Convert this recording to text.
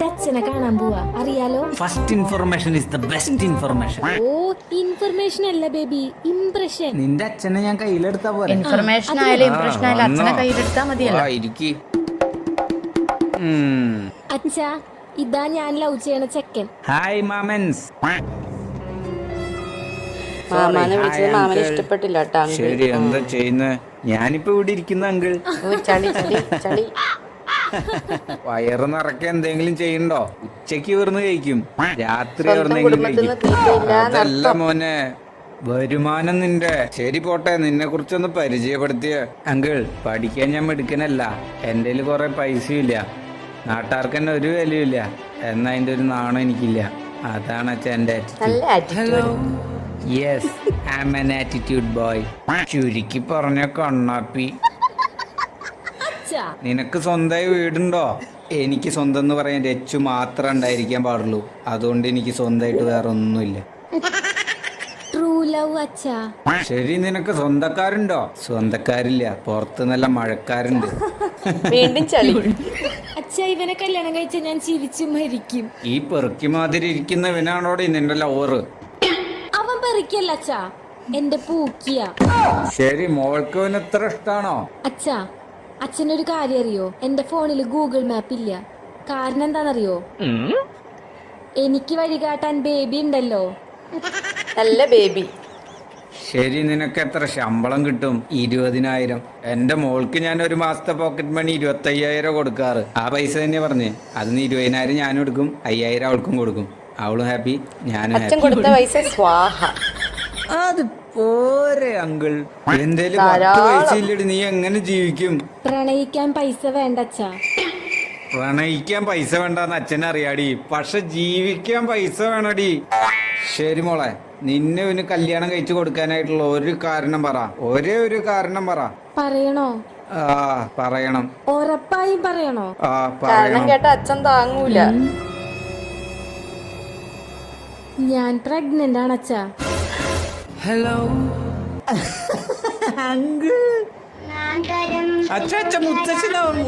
എന്റെ അച്ഛനെ കാണാൻ പോവാ, അറിയാലോ? First information is the best information. ഓ, ഇൻഫർമേഷൻ അല്ല ബേബി, ഇംപ്രഷൻ. നിന്റെ അച്ഛനെ ഞാൻ കയ്യിലെടുത്താ പോലെ. ഇൻഫർമേഷൻ ആയാലും ഇംപ്രഷൻ ആയാലും അച്ഛനെ കയ്യിലെടുത്താ മതിയല്ലോ. അച്ഛാ, ഇതാ ഞാൻ ലവ് ചെയ്യണ ചെക്കൻ. ഹായ് മാമൻസ്. മാമാനെ വിളിച്ചത് മാമന് ഇഷ്ടപ്പെട്ടില്ല കേട്ടോ. ശരി, എന്താ ചെയ്യുന്ന? ഞാനിപ്പോ ഇവിടെ ഇരിക്കുന്ന അങ്കിൾ. ചളി ചളി ചളി. വയറ് നിറയ്ക്കാൻ എന്തെങ്കിലും ചെയ്യണ്ടോ? ഉച്ചക്ക് വെറുതെ കഴിക്കും, രാത്രി എവിടെന്നെങ്കിലും കഴിക്കും. അതല്ല മോനെ, വരുമാനം നിന്റെ. ശരി പോട്ടെ, നിന്നെ കുറിച്ചൊന്ന് പരിചയപ്പെടുത്തിയ അങ്കിൾ. പഠിക്കാൻ ഞാൻ മിടുക്കനല്ല, എന്റെ കയ്യിൽ കുറെ പൈസയും ഇല്ല, നാട്ടുകാർക്ക് തന്നെ ഒരു വിലയില്ല, എന്നാ അതിന്റെ ഒരു നാണം എനിക്കില്ല. അതാണ് അച്ഛൻ എന്റെ attitude. Yes, I am an attitude boy. ചുരുക്കി പറഞ്ഞ കണ്ണാപ്പി. നിനക്ക് സ്വന്തമായി വീടുണ്ടോ? എനിക്ക് സ്വന്തം എന്ന് പറയാൻ രച്ചു മാത്രം ഉണ്ടായിരിക്കാൻ പാടുള്ളൂ. അതുകൊണ്ട് എനിക്ക് സ്വന്തമായിട്ട് വേറെ ഒന്നുമില്ല. ട്രൂ ലവ് അച്ഛാ. ശരി, നിനക്ക് സ്വന്തക്കാരുണ്ടോ? സ്വന്തക്കാരില്ല, പുറത്ത് നല്ല മഴക്കാരുണ്ട്. വീണ്ടും ചളി. അച്ഛാ, ഇവനെ കല്യാണം കഴിച്ച ഞാൻ ചിരിച്ചു മരിക്കും. ഈ പെറുക്കി മാതിരി ഇരിക്കുന്നവനാണോടെ നിന്റെ ലവറ്? അവൻ പെറിക്കല്ല അച്ഛാ, എന്റെ പൂക്കിയ. ശരി, മോൾക്ക് അവന് എത്ര ഇഷ്ടാണോ? അച്ഛാ, അച്ഛനൊരു കാര്യം അറിയോ? എന്റെ ഫോണിൽ ഗൂഗിൾ മാപ്പ് ഇല്ല. കാരണം എന്താണെന്നറിയോ? എനിക്ക് വഴി കാട്ടാൻ ബേബി ഉണ്ടല്ലോ. നല്ല ബേബി. ശരി, നിനക്ക് എത്ര ശമ്പളം കിട്ടും? 20,000. എന്റെ മോൾക്ക് ഞാൻ ഒരു മാസത്തെ പോക്കറ്റ് മണി 25,000 കൊടുക്കാറ്. ആ പൈസ തന്നെ പറഞ്ഞ്, അതിന് 20,000 ഞാനും എടുക്കും, 5,000 അവൾക്കും കൊടുക്കും. അവളും ഹാപ്പി, ഞാനും അച്ഛൻ കൊടുത്ത പൈസ സ്വാഹ. അത് പോരെ അങ്കിൾ, എന്തേലും 10 പൈസ ഇല്ലടി, നീ എങ്ങനെ ജീവിക്കും? പ്രണയിക്കാൻ പൈസ വേണ്ട അച്ഛാ. പ്രണയിക്കാൻ പൈസ വേണ്ടെന്ന് അച്ഛനറിയാടി, പക്ഷെ ജീവിക്കാൻ പൈസ വേണടി. ശരി മോളെ, നിന്നെ ഒരു കല്യാണം കഴിച്ചു കൊടുക്കാനായിട്ടുള്ള ഒരു കാരണം പറ, ഒരേ ഒരു കാരണം പറ. പറയണോ? ആ, പറയണം. ഉറപ്പായും പറയണോ? ആ, കാരണം പറയണം. കേട്ട അച്ഛൻ താങ്ങൂല. ഞാൻ പ്രഗ്നന്റ് ആണ് അച്ഛാ. Hello uncle. അച്ഛ മുത്തച്ഛനാവുന്നു.